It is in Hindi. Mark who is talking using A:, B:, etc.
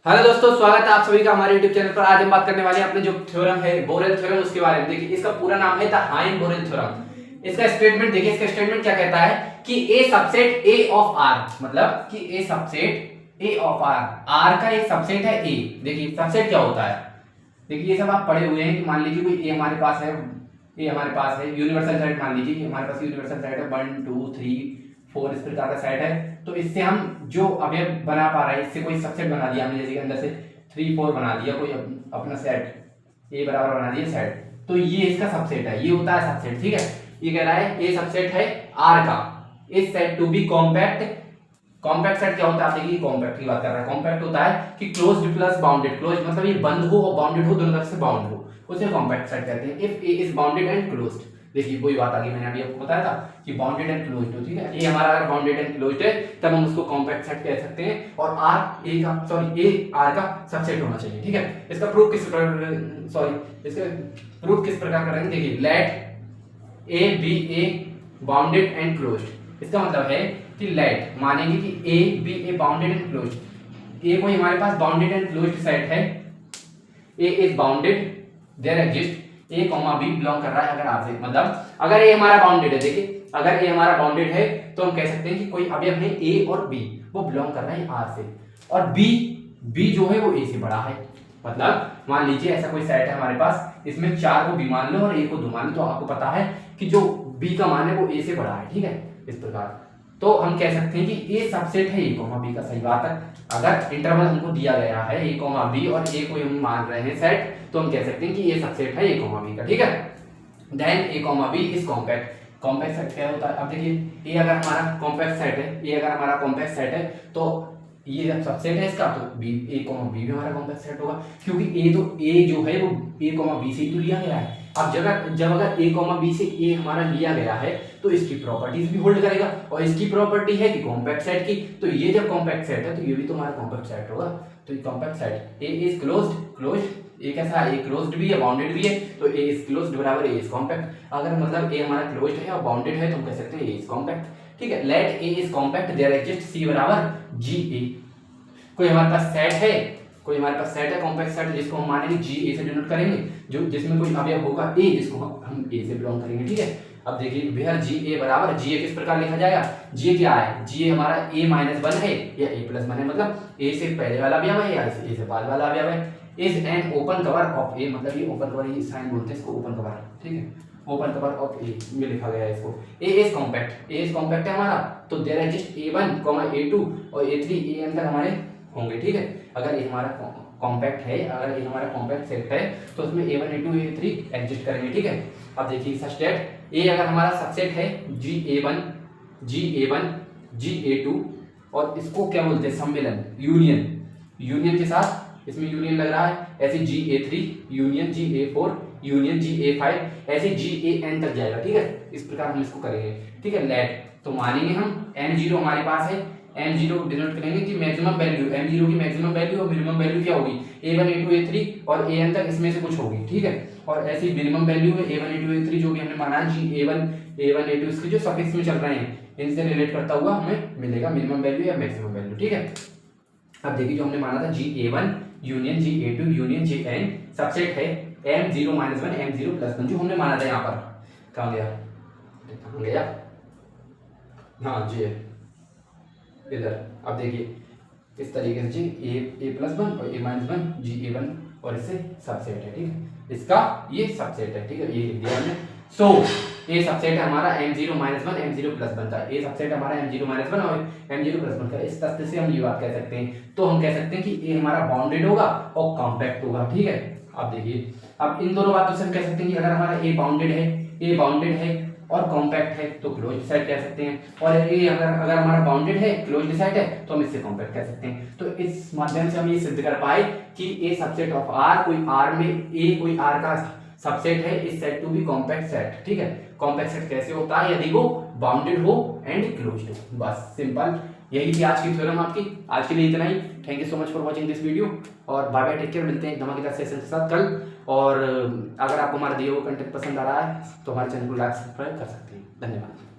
A: हेलो दोस्तों, स्वागत है आप सभी का हमारे YouTube चैनल पर। आज हम बात करने वाले हैं अपने जो थ्योरम है बोरेल थ्योरम उसके बारे में। देखिए इसका पूरा नाम है द हाइन-बोरेल थ्योरम। इसका स्टेटमेंट देखिए, इसका स्टेटमेंट क्या कहता है कि ए सबसेट ए ऑफ आर, मतलब कि ए subset A of R, R का एक सबसेट है ए। देखिए सबसेट क्या होता है, देखिए ये सब आप पढ़े हुए हैं कि मान लीजिए कोई ए हमारे पास है, ए हमारे पास है यूनिवर्सल सेट, मान लीजिए हमारे पास यूनिवर्सल सेट है 1 2 3 4 इस प्रकार का सेट है। तो इससे हम जो अवयव बना पा रहे हैं, इससे कोई सबसेट बना दिया हमने, जैसे कि अंदर से 3 4 बना दिया कोई अपना सेट ए बराबर बना दिया सेट, तो ये इसका सबसेट है, ये होता है सबसेट। ठीक है, ये कह रहा है ए सबसेट है आर का, इस set to be compact. Compact set क्या होता है, आप देखिए कॉम्पैक्ट की बात कर रहा है। कॉम्पैक्ट होता है कि क्लोज्ड प्लस बाउंडेड, क्लोज मतलब ये बंद हो और बाउंडेड हो, दोनों तरफ से बाउंड हो, उसे कॉम्पैक्ट सेट कहते हैं। If A is bounded and closed, देखिए वही बात आगे मैंने अभी आपको बताया था कि बाउंडेड एंड क्लोज्ड हो। ठीक है, ये हमारा अगर बाउंडेड एंड क्लोज्ड है तब हम उसको कॉम्पैक्ट सेट कह सकते हैं, और आर ए का ए आर का सबसेट होना चाहिए। ठीक है, इसका प्रूफ किस प्रकार करेंगे, देखिए let A be a bounded and closed. इसका मतलब है कि लेट मानेंगे कि A be a bounded and closed. A कोई हमारे पास बाउंडेड एंड क्लोज्ड सेट है, A is bounded there exist a comma b belong कर रहा है अगर आर से, मतलब अगर ए हमारा बाउंडेड है, देखिए अगर ए हमारा बाउंडेड है तो हम कह सकते हैं कि कोई अवयव है ए और बी वो बिलोंग कर रहा है आर से, और बी जो है वो ए से बड़ा है। मतलब मान लीजिए ऐसा कोई सेट है हमारे पास, इसमें 4 को बी मान लो और ए को 2 मान लो, तो आपको पता है कि जो बी का मान है वो ए से बड़ा है। ठीक है, इस प्रकार तो हम कह सकते हैं कि ए सबसेट है ए कॉमा बी का। सही बात है, अगर इंटरवल हमको दिया गया है ए कॉमा बी और ए को हम मान रहे हैं सेट, तो हम कह सकते हैं कि ये सबसेट है ए कॉमा बी का। ठीक है, then A comma B is compact. Compact set क्या होता है, अब देखिए ए अगर हमारा कॉम्पैक्ट सेट है, ए अगर हमारा कॉम्पैक्ट सेट है तो ये जब सबसेट है इसका, तो बी ए कॉमा बी भी हमारा कॉम्पैक्ट सेट होगा, क्योंकि ए जो है वो ए कॉमा बी से ही तो लिया गया है। अब जब अगर ए कॉमा बी से ए हमारा लिया गया है तो इसकी प्रॉपर्टीज भी होल्ड करेगा, और इसकी प्रॉपर्टी है कि कॉम्पैक्ट सेट की, तो ये जब कॉम्पैक्ट सेट है तो ये भी तो हमारा कॉम्पैक्ट सेट होगा। तो ये compact set A is closed, A कैसा है, ए क्लोज्ड भी है बाउंडेड भी है, तो ए इज क्लोज्ड बराबर ए इज कॉम्पैक्ट। अगर मतलब ए हमारा क्लोज्ड है और बाउंडेड है तो हम कह सकते हैं ए इज कॉम्पैक्ट। ठीक है, let A is compact there exist C बराबर जी ए। कोई हमारे पास सेट है, कोई हमारे पास सेट है कॉम्पैक्ट सेट, जिसको हम मानेंगे जी ए से डिनोट करेंगे, जो जिसमें कोई अवयव होगा ए, जिसको हम ए से बिलोंग करेंगे। ठीक है, अब देखिए वेयर जी ए बराबर, जी ए किस प्रकार लिखा जाएगा, जी ए क्या है, जी ए हमारा ए माइनस 1 है या ए प्लस 1 है, मतलब ए से पहले वाला अवयव है या ए से बाद वाला अवयव है। Is an open cover of A, मतलब ये ओपन कवर, ये साइन बोलते हैं इसको ओपन कवर। ठीक है, ओपन कवर ऑफ ए में लिखा गया है इसको। A is compact, A is compact है हमारा, तो देयर एग्जिस्ट a1, a2 और a3 an तक हमारे होंगे। ठीक है, अगर ये हमारा कॉम्पैक्ट है, अगर ये हमारा कॉम्पैक्ट सेट है तो उसमें a1 a2 a3 एग्जिस्ट करेंगे। ठीक है, अब देखिए इसका स्टेट ए अगर हमारा सबसेट है GA1 GA2, और इसको क्या बोलते हैं, सम्मेलन, यूनियन के साथ इसमें यूनियन लग रहा है, ऐसे GA3 union GA4 union GA5, ऐसे GAN तक जाएगा। ठीक है, इस प्रकार हम इसको करेंगे। ठीक है, लेट तो मानेंगे हम M0 हमारे पास है, M0 डिनोट करेंगे कि मैक्सिमम वैल्यू, M0 की मैक्सिमम वैल्यू और मिनिमम वैल्यू क्या होगी, A1 A2 A3 और AN तक इसमें से कुछ होगी। ठीक है, और ऐसी मिनिमम वैल्यू है A1 A2 A3 जो भी हमने माना है A1 A2 इसके जो सफिक्स में चल रहे हैं इनसे रिलेट करता हुआ हमें मिलेगा मिनिमम वैल्यू या मैक्सिमम वैल्यू। ठीक है, अब देखिए जो हमने माना था GA1 union GA2 union GN subset है M0 - 1 M0 + 1, जो हमने माना था यहाँ पर, कहाँ गया, हाँ जी इधर। अब देखिए इस तरीके से a + 1 और a - 1 GA1 और इससे सबसेट है। ठीक है, इसका ये सबसेट है। ठीक है, ये लिख दिया हमने। सो ए सबसेट है हमारा M0 - 1 M0 + 1 का, ए सबसेट हमारा M0 - 1 और M0 + 1 का। इस तथ्य से हम ये बात कह सकते हैं, तो हम कह सकते हैं कि ए हमारा बाउंडेड होगा और कॉम्पैक्ट होगा। ठीक है, अब देखिए, अब इन दोनों बातों से हम कह सकते हैं कि अगर हमारा ए बाउंडेड है और कॉम्पैक्ट है तो क्लोज्ड सेट कह सकते हैं, और ये अगर हमारा बाउंडेड है क्लोज्ड सेट है तो हम इससे कॉम्पैक्ट कह सकते हैं। तो इस माध्यम से हम ये सिद्ध कर पाए कि ए सबसेट ऑफ आर, कोई आर में ए कोई आर का सबसेट है, इस set to be compact set. ठीक है, कॉम्पैक्ट सेट कैसे होता है, यदि वो बाउंडेड हो एंड क्लोज्ड हो। बस सिंपल, यही थी आज की थ्योरम आपकी। आज के लिए इतना ही। Thank you so much for watching this video, और बाय बाय, टेक केयर। मिलते हैं एक धमाकेदार सेशन के साथ कल। और अगर आपको हमारा दिया हुआ कंटेंट पसंद आ रहा है तो हमारे चैनल को लाइक सब्सक्राइब कर सकते हैं। धन्यवाद।